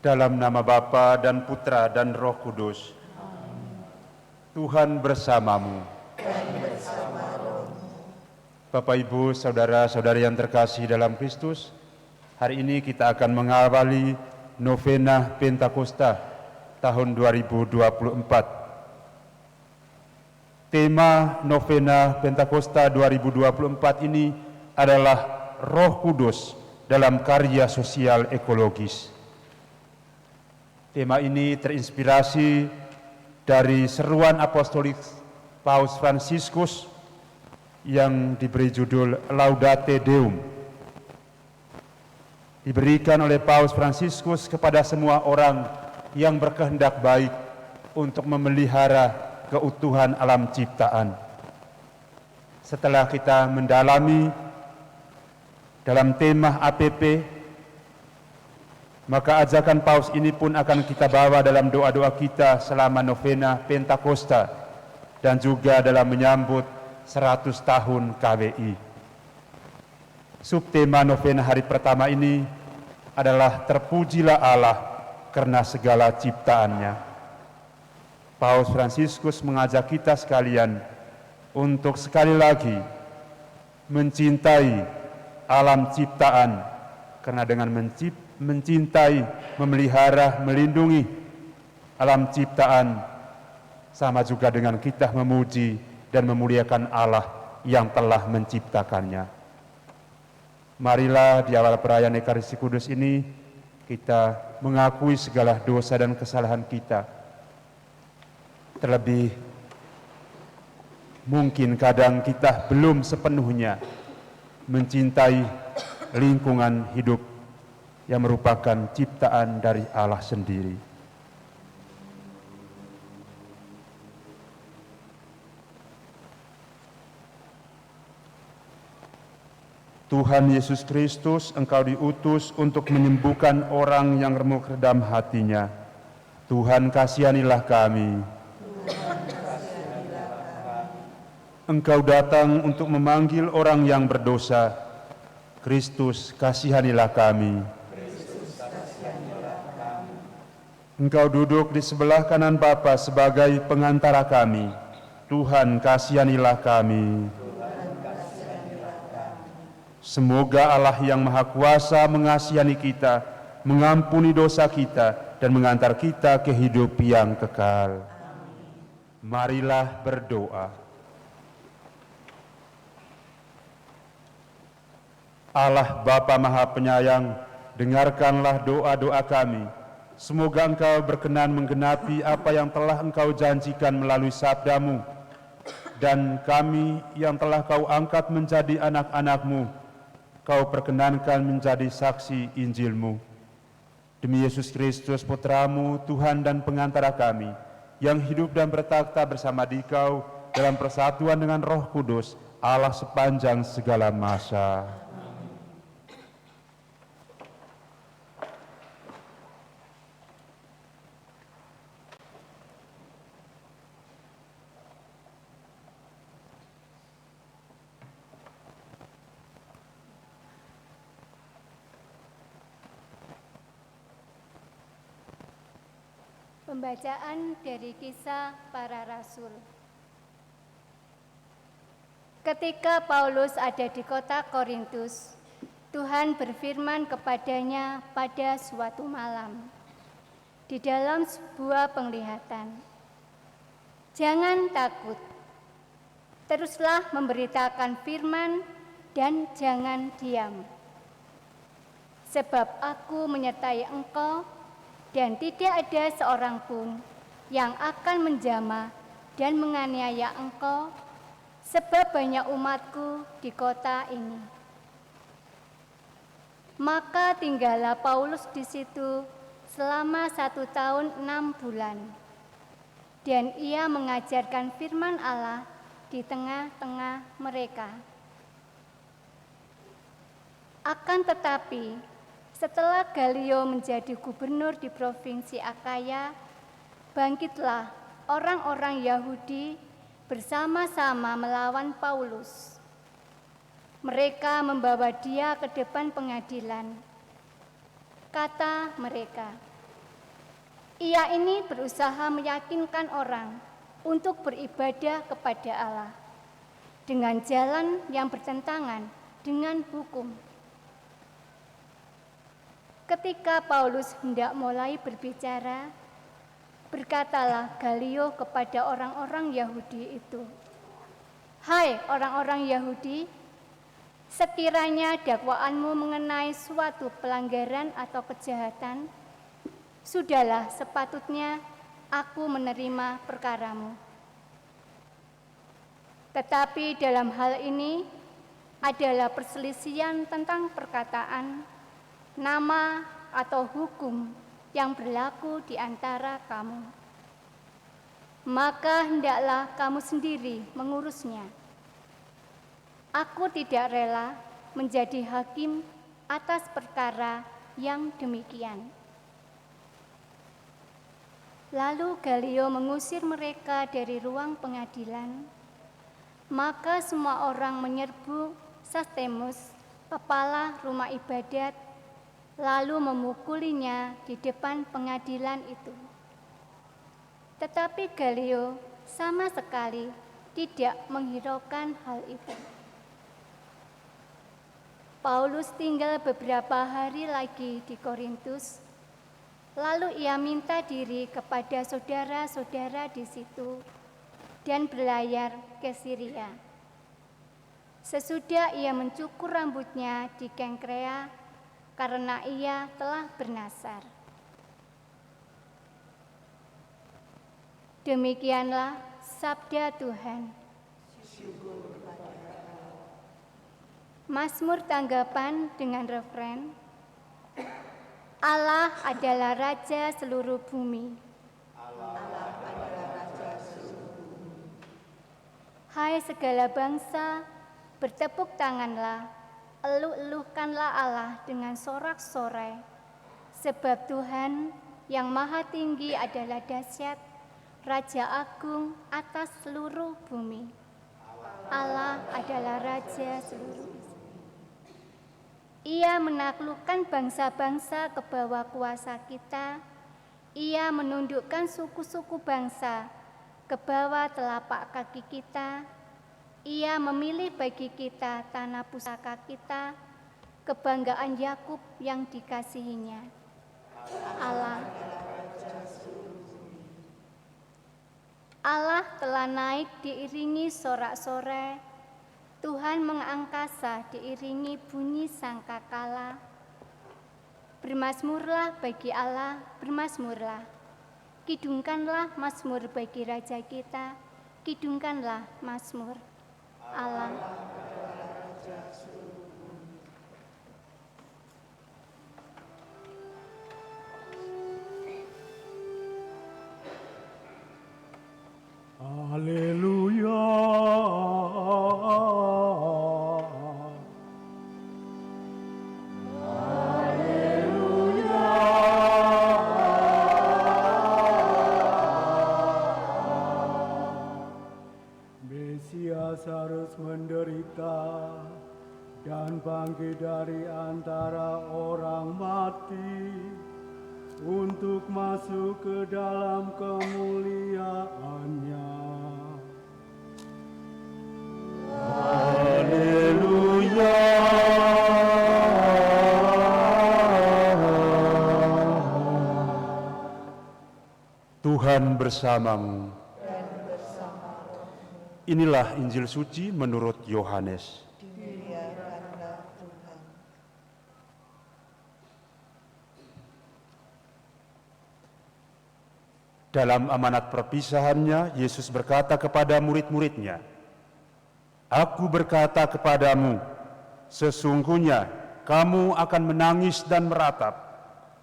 Dalam nama Bapa dan Putra dan Roh Kudus. Tuhan bersamamu. Bapak, Ibu, saudara-saudari yang terkasih dalam Kristus, hari ini kita akan mengawali novena Pentakosta tahun 2024. Tema novena Pentakosta 2024 ini adalah Roh Kudus dalam karya sosial ekologis. Tema ini terinspirasi dari seruan apostolik Paus Fransiskus yang diberi judul Laudate Deum. Diberikan oleh Paus Fransiskus kepada semua orang yang berkehendak baik untuk memelihara keutuhan alam ciptaan. Setelah kita mendalami dalam tema APP, maka ajakan Paus ini pun akan kita bawa dalam doa-doa kita selama novena Pentakosta dan juga dalam menyambut 100 tahun KWI. Subtema novena hari pertama ini adalah Terpujilah Allah karena segala ciptaannya. Paus Fransiskus mengajak kita sekalian untuk sekali lagi mencintai alam ciptaan, karena dengan mencintai, memelihara, melindungi alam ciptaan sama juga dengan kita memuji dan memuliakan Allah yang telah menciptakannya. Marilah di awal perayaan Ekaristi Kudus ini kita mengakui segala dosa dan kesalahan kita. Terlebih mungkin kadang kita belum sepenuhnya mencintai lingkungan hidup yang merupakan ciptaan dari Allah sendiri. Tuhan Yesus Kristus, Engkau diutus untuk menyembuhkan orang yang remuk redam hatinya. Tuhan, kasihanilah kami. Engkau datang untuk memanggil orang yang berdosa. Kristus, kasihanilah kami. Engkau duduk di sebelah kanan Bapa sebagai pengantara kami. Tuhan, kasihanilah kami. Semoga Allah yang Maha Kuasa mengasihani kita, mengampuni dosa kita, dan mengantar kita ke hidup yang kekal. Marilah berdoa. Allah Bapa Maha Penyayang, dengarkanlah doa-doa kami. Semoga Engkau berkenan menggenapi apa yang telah Engkau janjikan melalui sabda-Mu, dan kami yang telah Kau angkat menjadi anak-anak-Mu, Kau perkenankan menjadi saksi Injil-Mu. Demi Yesus Kristus Putra-Mu, Tuhan dan pengantara kami, yang hidup dan bertakhta bersama Dikau dalam persatuan dengan Roh Kudus, Allah sepanjang segala masa. Pembacaan dari Kisah Para Rasul. Ketika Paulus ada di kota Korintus, Tuhan berfirman kepadanya pada suatu malam di dalam sebuah penglihatan. Jangan takut, teruslah memberitakan firman dan jangan diam. Sebab aku menyertai engkau, dan tidak ada seorang pun yang akan menjamah dan menganiaya engkau, sebab banyak umatku di kota ini. Maka tinggallah Paulus di situ selama 1 tahun 6 bulan, dan ia mengajarkan firman Allah di tengah-tengah mereka. Akan tetapi, setelah Galio menjadi gubernur di provinsi Akaya, bangkitlah orang-orang Yahudi bersama-sama melawan Paulus. Mereka membawa dia ke depan pengadilan. Kata mereka, Ia ini berusaha meyakinkan orang untuk beribadah kepada Allah dengan jalan yang bertentangan dengan hukum. Ketika Paulus hendak mulai berbicara, berkatalah Galio kepada orang-orang Yahudi itu, "Hai orang-orang Yahudi, sekiranya dakwaanmu mengenai suatu pelanggaran atau kejahatan, sudahlah sepatutnya aku menerima perkaramu. Tetapi dalam hal ini adalah perselisihan tentang perkataan, nama atau hukum yang berlaku di antara kamu. Maka hendaklah kamu sendiri mengurusnya. Aku tidak rela menjadi hakim atas perkara yang demikian." Lalu Galio mengusir mereka dari ruang pengadilan. Maka semua orang menyerbu Sostenes, kepala rumah ibadat, lalu memukulinya di depan pengadilan itu. Tetapi Galio sama sekali tidak menghiraukan hal itu. Paulus tinggal beberapa hari lagi di Korintus, lalu ia minta diri kepada saudara-saudara di situ dan berlayar ke Syria. Sesudah ia mencukur rambutnya di Kengkrea karena ia telah bernasar. Demikianlah sabda Tuhan. Mazmur tanggapan dengan referen, Allah adalah Raja seluruh bumi. Hai segala bangsa, bertepuk tanganlah, eluh-eluhkanlah Allah dengan sorak-sorai, sebab Tuhan yang maha tinggi adalah dahsyat, Raja agung atas seluruh bumi. Allah adalah Raja seluruh bumi. Ia menaklukkan bangsa-bangsa ke bawah kuasa kita, Ia menundukkan suku-suku bangsa ke bawah telapak kaki kita. Ia memilih bagi kita tanah pusaka kita, kebanggaan Yakub yang dikasihinya. Allah telah naik diiringi sorak-sorai, Tuhan mengangkasa diiringi bunyi sangkakala. Bermazmurlah bagi Allah, bermazmurlah. Kidungkanlah mazmur bagi Raja kita, kidungkanlah mazmur. Allah. Haleluya. Mesias harus menderita dan bangkit dari antara orang mati untuk masuk ke dalam kemuliaannya. Haleluya. Tuhan bersamamu. Inilah Injil suci menurut Yohanes. Dalam amanat perpisahannya, Yesus berkata kepada murid-muridnya, "Aku berkata kepadamu, sesungguhnya kamu akan menangis dan meratap,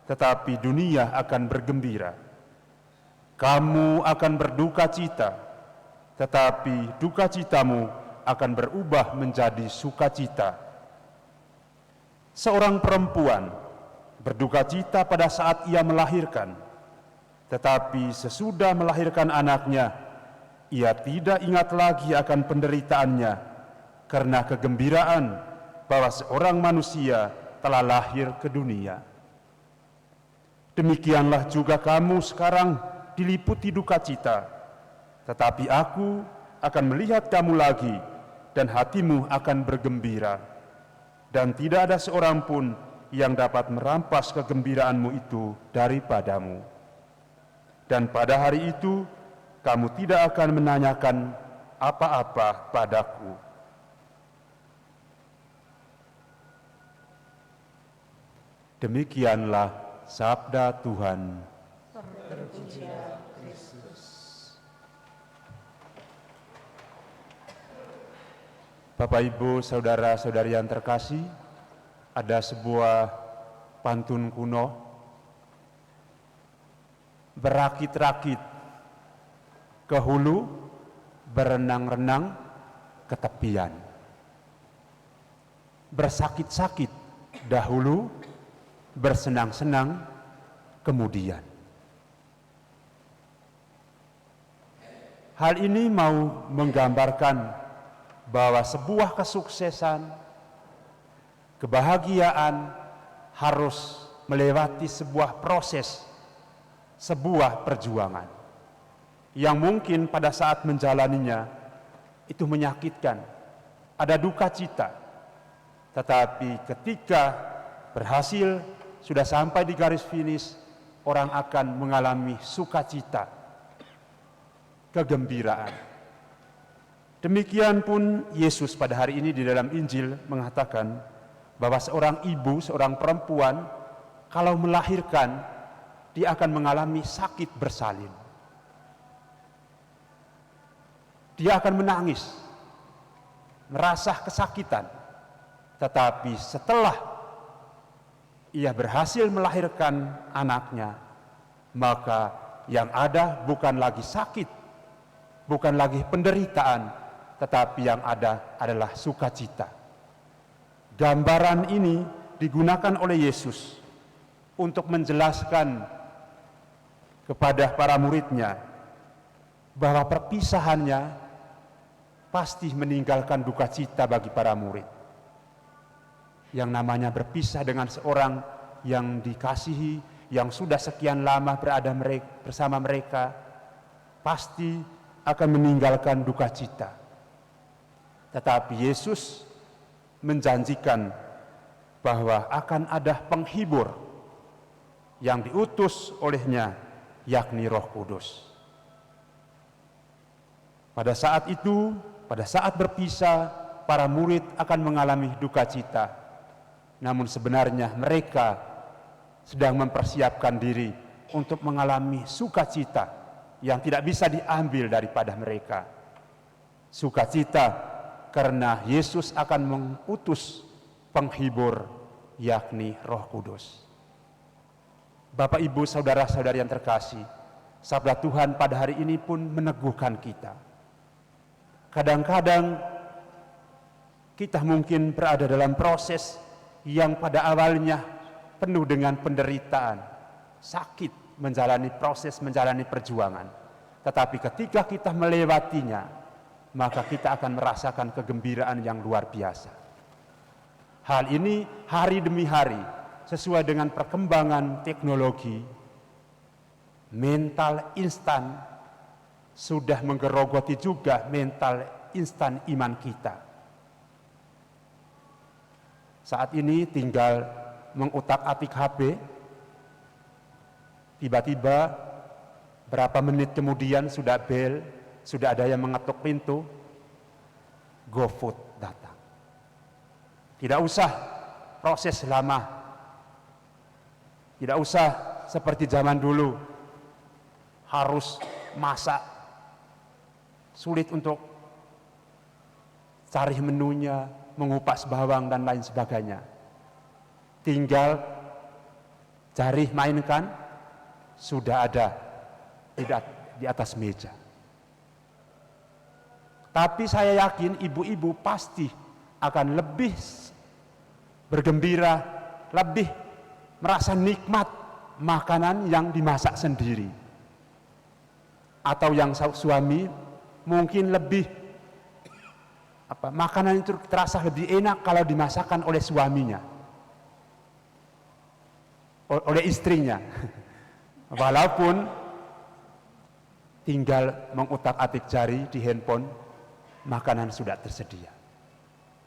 tetapi dunia akan bergembira. Kamu akan berduka cita, tetapi duka citamu akan berubah menjadi sukacita." Seorang perempuan berduka cita pada saat ia melahirkan, tetapi sesudah melahirkan anaknya, ia tidak ingat lagi akan penderitaannya karena kegembiraan bahwa seorang manusia telah lahir ke dunia. Demikianlah juga kamu sekarang diliputi duka cita, tetapi aku akan melihat kamu lagi dan hatimu akan bergembira. Dan tidak ada seorang pun yang dapat merampas kegembiraanmu itu daripadamu. Dan pada hari itu kamu tidak akan menanyakan apa-apa padaku. Demikianlah sabda Tuhan. Bapak, Ibu, saudara-saudari yang terkasih, ada sebuah pantun kuno, berakit-rakit ke hulu, berenang-renang ke tepian. Bersakit-sakit dahulu, bersenang-senang kemudian. Hal ini mau menggambarkan bahwa sebuah kesuksesan, kebahagiaan harus melewati sebuah proses, sebuah perjuangan yang mungkin pada saat menjalaninya itu menyakitkan, ada duka cita. Tetapi ketika berhasil, sudah sampai di garis finish, orang akan mengalami sukacita, kegembiraan. Demikian pun Yesus pada hari ini di dalam Injil mengatakan bahwa seorang ibu, seorang perempuan, kalau melahirkan, dia akan mengalami sakit bersalin. Dia akan menangis, merasa kesakitan. Tetapi setelah ia berhasil melahirkan anaknya, maka yang ada bukan lagi sakit, bukan lagi penderitaan, tetapi yang ada adalah sukacita. Gambaran ini digunakan oleh Yesus untuk menjelaskan kepada para muridnya bahwa perpisahannya pasti meninggalkan duka cita bagi para murid. Yang namanya berpisah dengan seorang yang dikasihi, yang sudah sekian lama berada bersama mereka, pasti akan meninggalkan duka cita. Tetapi Yesus menjanjikan bahwa akan ada penghibur yang diutus olehnya, yakni Roh Kudus. Pada saat itu, pada saat berpisah, para murid akan mengalami duka cita. Namun sebenarnya mereka sedang mempersiapkan diri untuk mengalami sukacita yang tidak bisa diambil daripada mereka. Sukacita karena Yesus akan mengutus penghibur, yakni Roh Kudus. Bapak, Ibu, saudara-saudari yang terkasih, sabda Tuhan pada hari ini pun meneguhkan kita. Kadang-kadang kita mungkin berada dalam proses yang pada awalnya penuh dengan penderitaan, sakit, menjalani proses, menjalani perjuangan. Tetapi ketika kita melewatinya, maka kita akan merasakan kegembiraan yang luar biasa. Hal ini hari demi hari, sesuai dengan perkembangan teknologi, mental instan sudah menggerogoti juga mental instan iman kita. Saat ini tinggal mengutak-atik HP, tiba-tiba berapa menit kemudian sudah bel, sudah ada yang mengetuk pintu, GoFood datang. Tidak usah proses lama, tidak usah seperti zaman dulu harus masak, sulit untuk cari menunya, mengupas bawang dan lain sebagainya. Tinggal cari, mainkan, sudah ada di atas meja. Tapi saya yakin ibu-ibu pasti akan lebih bergembira, lebih merasa nikmat makanan yang dimasak sendiri. Atau yang suami mungkin lebih makanan itu terasa lebih enak kalau dimasakkan oleh suaminya, oleh istrinya. Walaupun tinggal mengutak-atik jari di handphone, makanan sudah tersedia.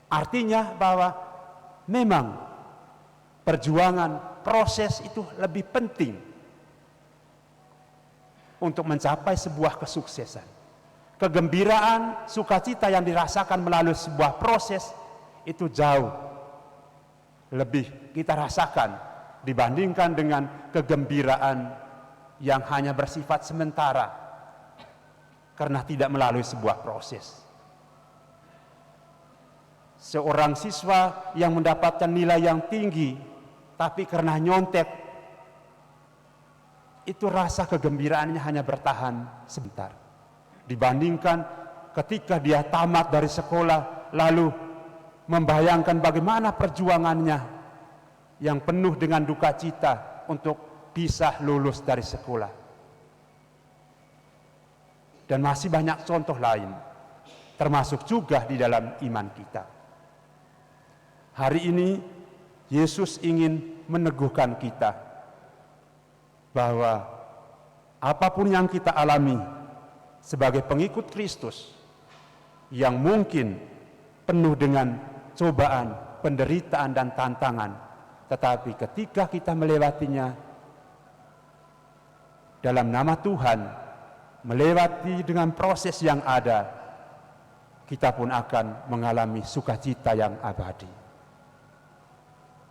Artinya bahwa memang perjuangan, proses itu lebih penting untuk mencapai sebuah kesuksesan. Kegembiraan, sukacita yang dirasakan melalui sebuah proses itu jauh lebih kita rasakan dibandingkan dengan kegembiraan yang hanya bersifat sementara karena tidak melalui sebuah proses. Seorang siswa yang mendapatkan nilai yang tinggi tapi karena nyontek, itu rasa kegembiraannya hanya bertahan sebentar. Dibandingkan ketika dia tamat dari sekolah, lalu membayangkan bagaimana perjuangannya yang penuh dengan duka cita untuk bisa lulus dari sekolah. Dan masih banyak contoh lain, termasuk juga di dalam iman kita. Hari ini, Yesus ingin meneguhkan kita bahwa apapun yang kita alami sebagai pengikut Kristus yang mungkin penuh dengan cobaan, penderitaan dan tantangan, tetapi ketika kita melewatinya dalam nama Tuhan, melewati dengan proses yang ada, kita pun akan mengalami sukacita yang abadi.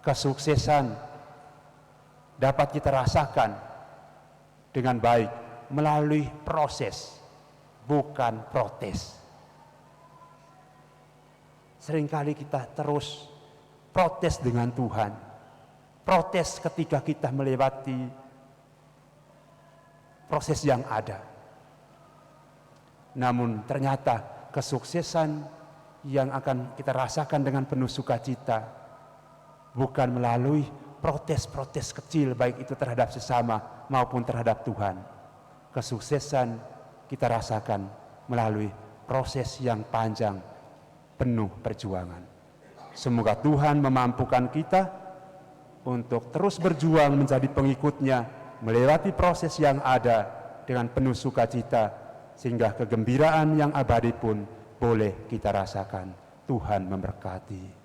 Kesuksesan dapat kita rasakan dengan baik melalui proses, bukan protes. Seringkali kita terus protes dengan Tuhan, protes ketika kita melewati proses yang ada. Namun ternyata kesuksesan yang akan kita rasakan dengan penuh sukacita bukan melalui protes-protes kecil, baik itu terhadap sesama maupun terhadap Tuhan. Kesuksesan kita rasakan melalui proses yang panjang, penuh perjuangan. Semoga Tuhan memampukan kita untuk terus berjuang menjadi pengikutnya, melewati proses yang ada dengan penuh sukacita, sehingga kegembiraan yang abadi pun boleh kita rasakan. Tuhan memberkati.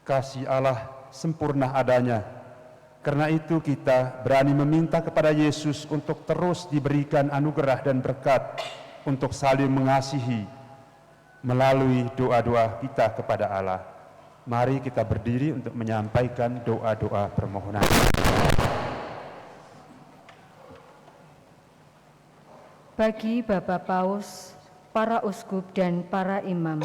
Kasih Allah sempurna adanya. Karena itu kita berani meminta kepada Yesus untuk terus diberikan anugerah dan berkat untuk saling mengasihi melalui doa-doa kita kepada Allah. Mari kita berdiri untuk menyampaikan doa-doa permohonan. Bagi Bapak Paus, para uskup dan para imam,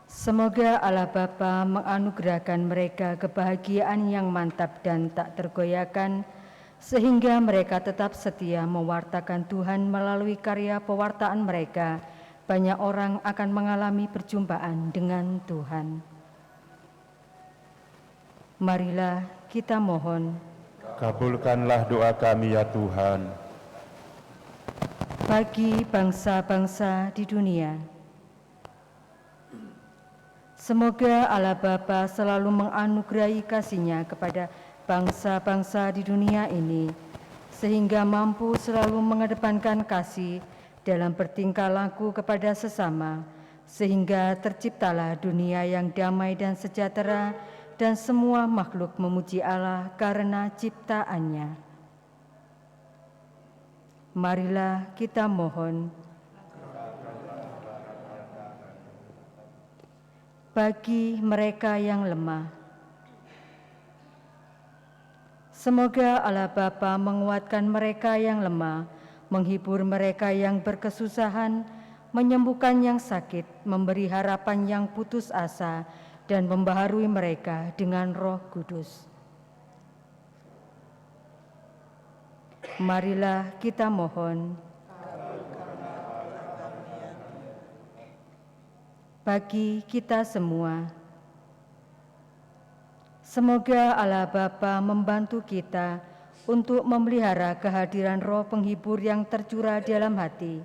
semoga Allah Bapa menganugerahkan mereka kebahagiaan yang mantap dan tak tergoyahkan, sehingga mereka tetap setia mewartakan Tuhan melalui karya pewartaan mereka. Banyak orang akan mengalami perjumpaan dengan Tuhan. Marilah kita mohon. Kabulkanlah doa kami ya Tuhan. Bagi bangsa-bangsa di dunia, semoga Allah Bapa selalu menganugerahi kasih-Nya kepada bangsa-bangsa di dunia ini, sehingga mampu selalu mengedepankan kasih dalam bertingkah laku kepada sesama, sehingga terciptalah dunia yang damai dan sejahtera, dan semua makhluk memuji Allah karena ciptaannya. Marilah kita mohon. Bagi mereka yang lemah, semoga Allah Bapa menguatkan mereka yang lemah, menghibur mereka yang berkesusahan, menyembuhkan yang sakit, memberi harapan yang putus asa, dan membaharui mereka dengan Roh Kudus. Marilah kita mohon. Bagi kita semua, Semoga Allah Bapa membantu kita untuk memelihara kehadiran roh penghibur yang tercurah dalam hati,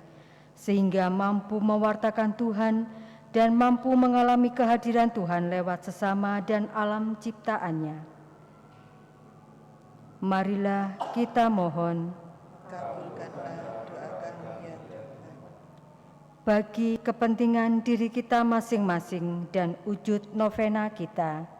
sehingga mampu mewartakan Tuhan dan mampu mengalami kehadiran Tuhan lewat sesama dan alam ciptaannya. Marilah kita mohon. Kabulkanlah doa kami ya Tuhan. Bagi kepentingan diri kita masing-masing dan wujud novena kita,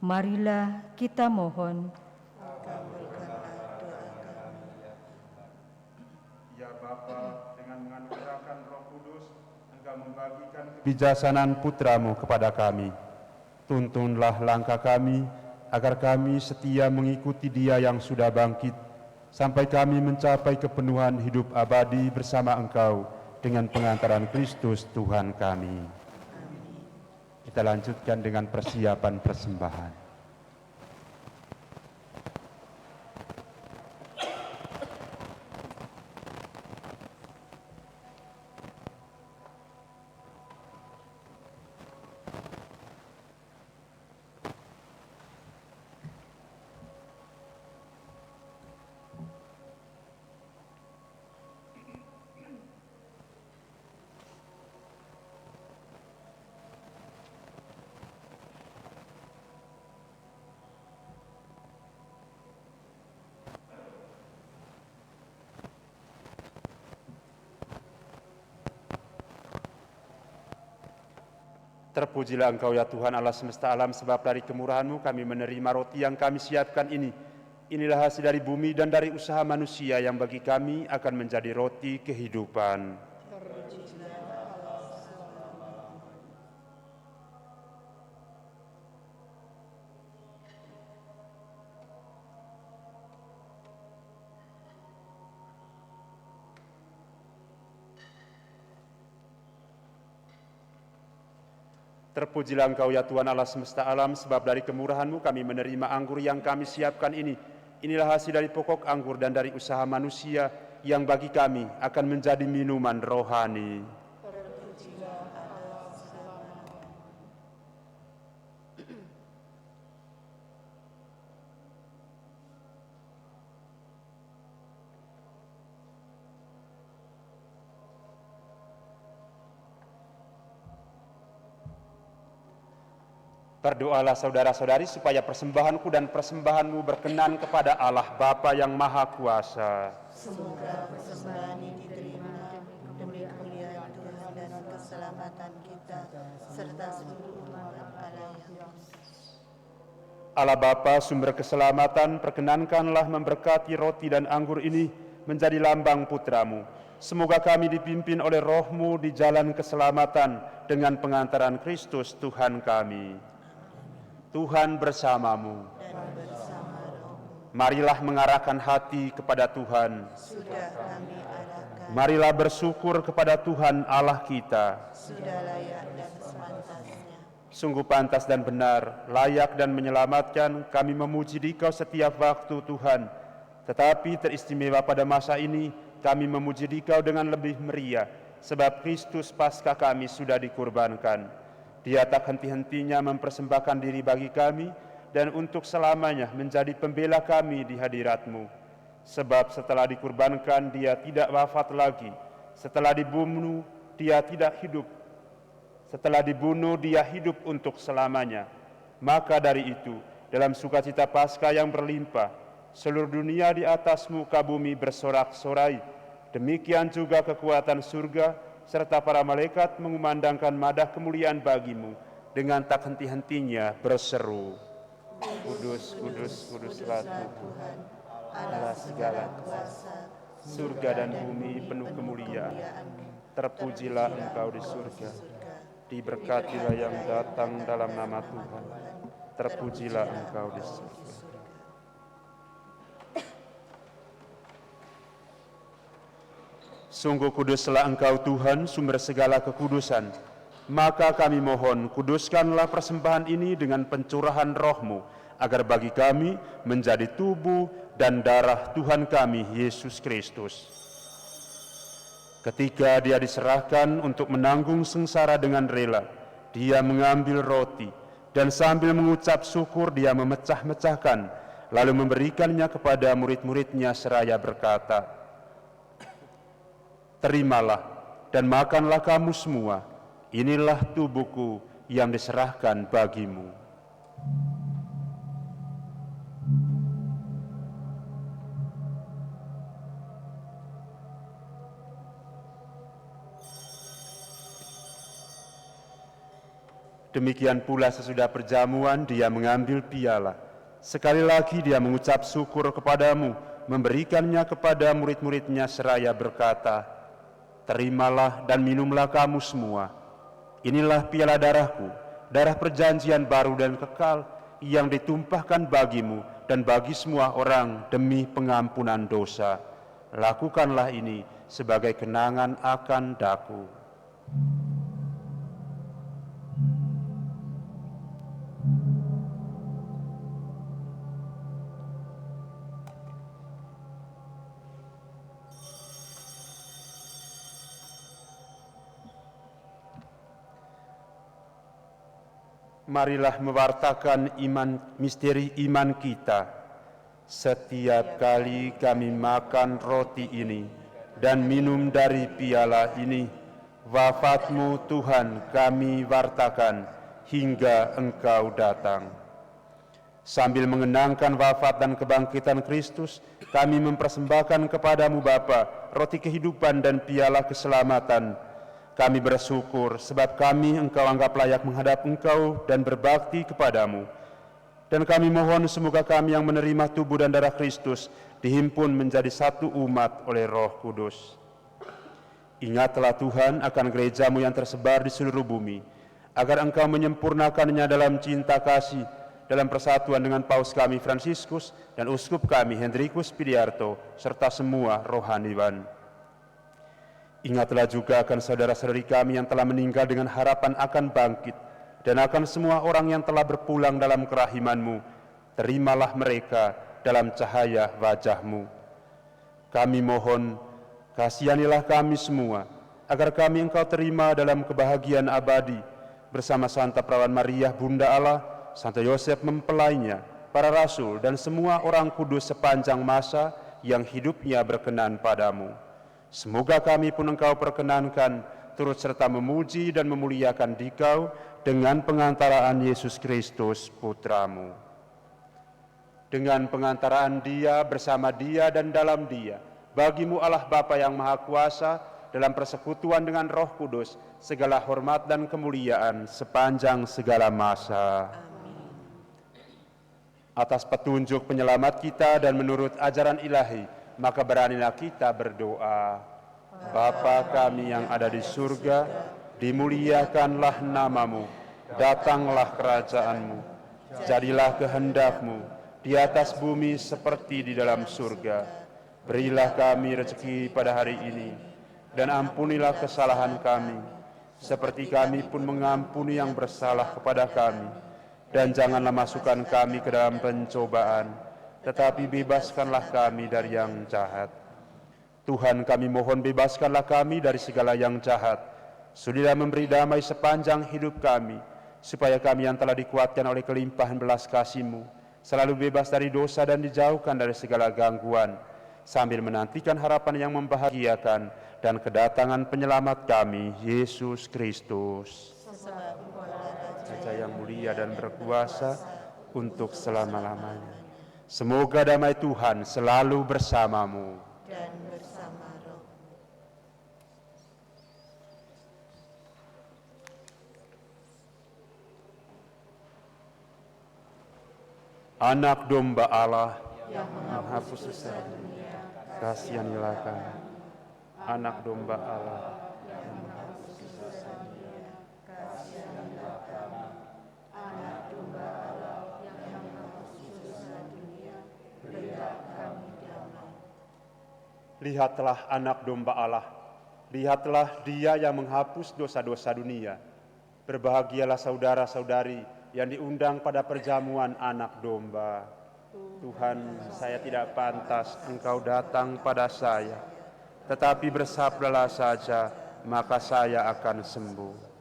marilah kita mohon. Kabulkanlah doa kami. Ya Bapa, dengan menganugerahkan Roh Kudus, Engkau membagikan kebijaksanaan Putramu kepada kami. Tuntunlah langkah kami, agar kami setia mengikuti Dia yang sudah bangkit, sampai kami mencapai kepenuhan hidup abadi bersama Engkau dengan pengantaran Kristus Tuhan kami. Kita lanjutkan dengan persiapan persembahan. Terpujilah Engkau ya Tuhan Allah semesta alam, sebab dari kemurahan-Mu kami menerima roti yang kami siapkan ini. Inilah hasil dari bumi dan dari usaha manusia yang bagi kami akan menjadi roti kehidupan. Terpujilah Engkau ya Tuhan Allah semesta alam, sebab dari kemurahan-Mu kami menerima anggur yang kami siapkan ini. Inilah hasil dari pokok anggur dan dari usaha manusia yang bagi kami akan menjadi minuman rohani. Berdoalah saudara-saudari supaya persembahanku dan persembahanmu berkenan kepada Allah Bapa yang Maha Kuasa. Semoga persembahan ini diterima demi kemuliaan Tuhan dan keselamatan kita, serta seluruh umat Allah yang Allah Bapa sumber keselamatan, perkenankanlah memberkati roti dan anggur ini menjadi lambang Putramu. Semoga kami dipimpin oleh Roh-Mu di jalan keselamatan dengan pengantaran Kristus Tuhan kami. Tuhan bersamamu. dan bersama Roh-Mu. Marilah mengarahkan hati kepada Tuhan. Sudah kami arahkan, Marilah bersyukur kepada Tuhan Allah kita. sudah layak dan sepantasnya. Sungguh pantas dan benar, layak dan menyelamatkan kami memuji Dikau setiap waktu Tuhan. Tetapi teristimewa pada masa ini kami memuji Dikau dengan lebih meriah, sebab Kristus Paskah kami sudah dikurbankan. Dia tak henti-hentinya mempersembahkan diri bagi kami dan untuk selamanya menjadi pembela kami di hadirat-Mu. Sebab setelah dikurbankan Dia tidak wafat lagi, setelah dibunuh Dia tidak hidup, setelah dibunuh Dia hidup untuk selamanya. Maka dari itu, dalam sukacita Paskah yang berlimpah, seluruh dunia di atas muka bumi bersorak-sorai. Demikian juga kekuatan surga serta para malaikat mengumandangkan madah kemuliaan bagi-Mu dengan tak henti-hentinya berseru, Kudus, kudus, kuduslah Tuhan, Allah segala kuasa, surga dan bumi penuh kemuliaan. Terpujilah Engkau di surga, diberkatilah yang datang dalam nama Tuhan, terpujilah Engkau di surga. Sungguh kuduslah Engkau Tuhan, sumber segala kekudusan. Maka kami mohon, kuduskanlah persembahan ini dengan pencurahan Roh-Mu, agar bagi kami menjadi tubuh dan darah Tuhan kami Yesus Kristus. Ketika dia diserahkan untuk menanggung sengsara dengan rela, dia mengambil roti dan sambil mengucap syukur dia memecah-mecahkan, lalu memberikannya kepada murid-muridnya seraya berkata, "Terimalah dan makanlah kamu semua, inilah tubuhku yang diserahkan bagimu." Demikian pula sesudah perjamuan dia mengambil piala. Sekali lagi dia mengucap syukur kepadamu, memberikannya kepada murid-muridnya seraya berkata, "Terimalah dan minumlah kamu semua. Inilah piala darahku, darah perjanjian baru dan kekal yang ditumpahkan bagimu dan bagi semua orang demi pengampunan dosa. Lakukanlah ini sebagai kenangan akan daku." Marilah mewartakan misteri iman kita. Setiap kali kami makan roti ini dan minum dari piala ini, wafat-Mu Tuhan kami wartakan hingga Engkau datang. Sambil mengenangkan wafat dan kebangkitan Kristus, kami mempersembahkan kepadamu Bapa roti kehidupan dan piala keselamatan. Kami bersyukur sebab kami Engkau anggap layak menghadap Engkau dan berbakti kepadamu. Dan kami mohon semoga kami yang menerima tubuh dan darah Kristus dihimpun menjadi satu umat oleh Roh Kudus. Ingatlah Tuhan akan gereja-Mu yang tersebar di seluruh bumi, agar Engkau menyempurnakannya dalam cinta kasih, dalam persatuan dengan Paus kami Fransiskus dan Uskup kami Hendrikus Pidiarto, serta semua rohaniwan. Ingatlah juga akan saudara-saudari kami yang telah meninggal dengan harapan akan bangkit, dan akan semua orang yang telah berpulang dalam kerahiman-Mu. Terimalah mereka dalam cahaya wajah-Mu. Kami mohon, kasihanilah kami semua, agar kami Engkau terima dalam kebahagiaan abadi, bersama Santa Perawan Maria, Bunda Allah, Santo Yosef mempelainya, para rasul, dan semua orang kudus sepanjang masa yang hidupnya berkenan padamu. Semoga kami pun Engkau perkenankan turut serta memuji dan memuliakan Dikau dengan pengantaraan Yesus Kristus Putra-Mu. Dengan pengantaraan Dia, bersama Dia dan dalam Dia, bagi-Mu Allah Bapa yang Maha Kuasa, dalam persekutuan dengan Roh Kudus, segala hormat dan kemuliaan sepanjang segala masa. Amin. Atas petunjuk penyelamat kita dan menurut ajaran ilahi, maka beranilah kita berdoa. Bapa kami yang ada di surga, dimuliakanlah nama-Mu, datanglah kerajaan-Mu, jadilah kehendak-Mu di atas bumi seperti di dalam surga. Berilah kami rezeki pada hari ini, dan ampunilah kesalahan kami, seperti kami pun mengampuni yang bersalah kepada kami. Dan janganlah masukkan kami ke dalam pencobaan, tetapi bebaskanlah kami dari yang jahat. Tuhan, kami mohon bebaskanlah kami dari segala yang jahat. Sudilah memberi damai sepanjang hidup kami, supaya kami yang telah dikuatkan oleh kelimpahan belas kasih-Mu, selalu bebas dari dosa dan dijauhkan dari segala gangguan, sambil menantikan harapan yang membahagiakan dan kedatangan penyelamat kami, Yesus Kristus. Raja yang mulia dan berkuasa untuk selama-lamanya. Semoga damai Tuhan selalu bersamamu. Dan bersama roh. Anak domba Allah Yang menghapus dosa dunia, kasihanilah kami. Anak domba Allah yang menghapus dosa dunia, kasihanilah kami. Anak domba Allah yang menghapus dosa dunia, berilah kami damai. Lihatlah anak domba Allah, lihatlah Dia yang menghapus dosa-dosa dunia. Berbahagialah saudara-saudari yang diundang pada perjamuan anak domba. Tuhan, saya tidak pantas Engkau datang pada saya, tetapi bersabdalah saja, maka saya akan sembuh.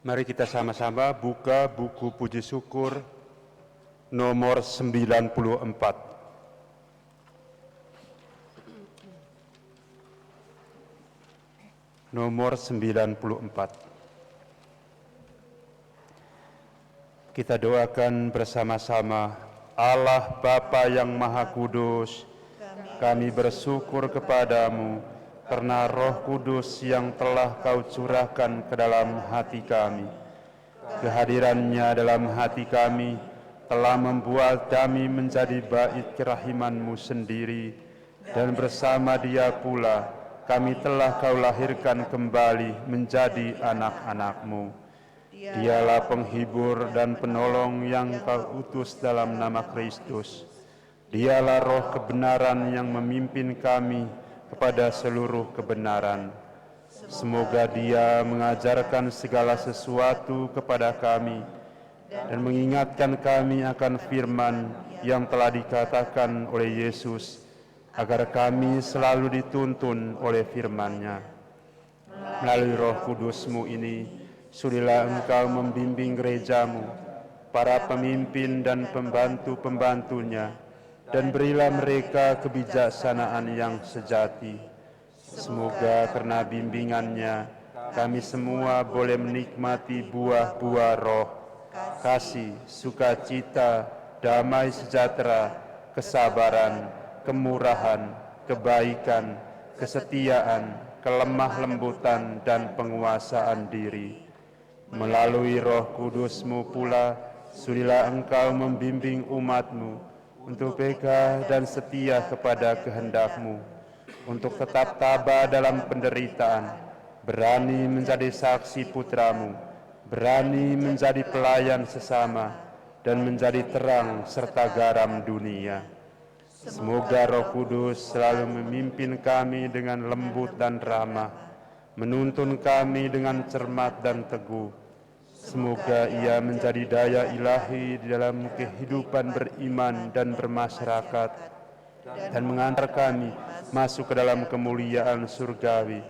Mari kita sama-sama buka buku puji syukur nomor 94. nomor 94. Kita doakan bersama-sama. Allah Bapa yang Maha Kudus, kami bersyukur kepadamu karena Roh Kudus yang telah Kau curahkan ke dalam hati kami. Kehadirannya dalam hati kami telah membuat kami menjadi bait kerahiman-Mu sendiri, dan bersama Dia pula kami telah Kau lahirkan kembali menjadi anak-anak-Mu. Dialah penghibur dan penolong yang Kau utus dalam nama Kristus. Dialah Roh kebenaran yang memimpin kami kepada seluruh kebenaran. Semoga Dia mengajarkan segala sesuatu kepada kami dan mengingatkan kami akan firman yang telah dikatakan oleh Yesus, agar kami selalu dituntun oleh firman-Nya. Melalui Roh Kudus-Mu ini, sudilah Engkau membimbing gereja-Mu, para pemimpin dan pembantu-pembantunya, dan berilah mereka kebijaksanaan yang sejati. Semoga karena bimbingannya, kami semua boleh menikmati buah-buah roh, kasih, sukacita, damai sejahtera, kesabaran, kemurahan, kebaikan, kesetiaan, kelemah lembutan, dan penguasaan diri. Melalui Roh Kudus-Mu pula, sudilah Engkau membimbing umat-Mu untuk peka dan setia kepada kehendak-Mu, untuk tetap tabah dalam penderitaan, berani menjadi saksi putra-Mu, berani menjadi pelayan sesama, dan menjadi terang serta garam dunia. Semoga Roh Kudus selalu memimpin kami dengan lembut dan ramah, menuntun kami dengan cermat dan teguh. Semoga Ia menjadi daya ilahi di dalam kehidupan beriman dan bermasyarakat, dan mengantar kami masuk ke dalam kemuliaan surgawi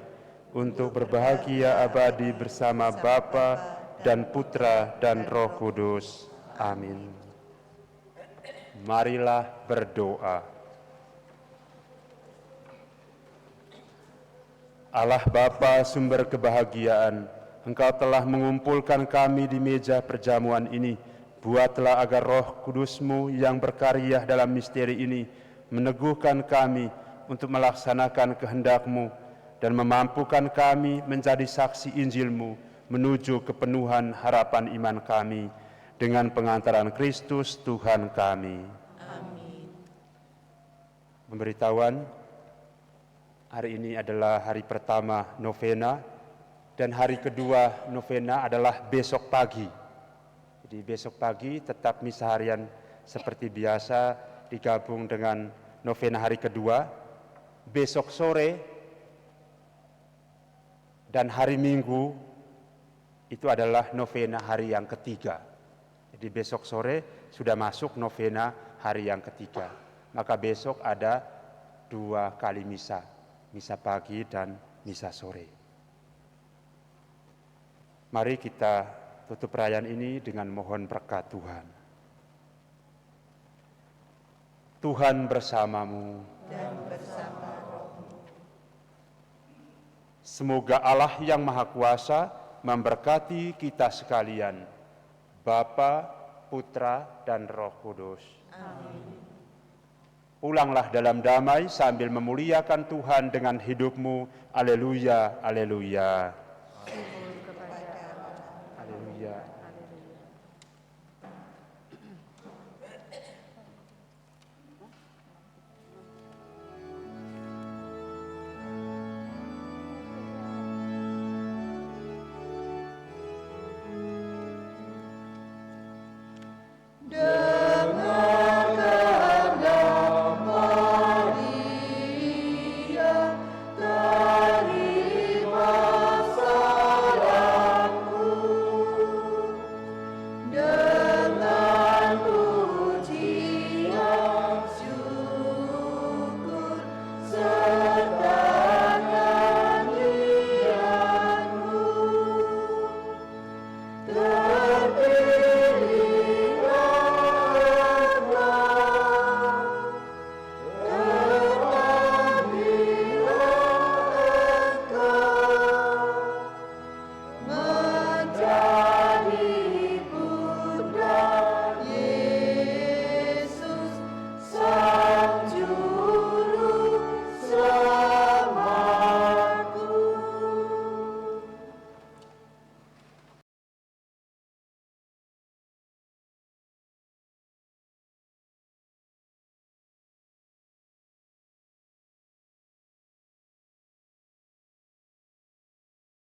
untuk berbahagia abadi bersama Bapa dan Putra dan Roh Kudus. Amin. Marilah berdoa. Allah Bapa sumber kebahagiaan, Engkau telah mengumpulkan kami di meja perjamuan ini. Buatlah agar Roh Kudus-Mu yang berkarya dalam misteri ini meneguhkan kami untuk melaksanakan kehendak-Mu dan memampukan kami menjadi saksi Injil-Mu menuju kepenuhan harapan iman kami dengan pengantaran Kristus Tuhan kami. Amin. Pemberitahuan, hari ini adalah hari pertama novena, dan hari kedua novena adalah besok pagi. Jadi besok pagi tetap misa harian seperti biasa digabung dengan novena hari kedua. Besok sore dan hari Minggu itu adalah novena hari yang ketiga. Jadi besok sore sudah masuk novena hari yang ketiga. Maka besok ada 2 kali misa, misa pagi dan misa sore. Mari kita tutup perayaan ini dengan mohon berkat Tuhan. Tuhan bersamamu. Dan bersama rohmu. Semoga Allah yang Maha Kuasa memberkati kita sekalian, Bapa, Putra, dan Roh Kudus. Amin. Pulanglah dalam damai sambil memuliakan Tuhan dengan hidupmu. Haleluya, haleluya.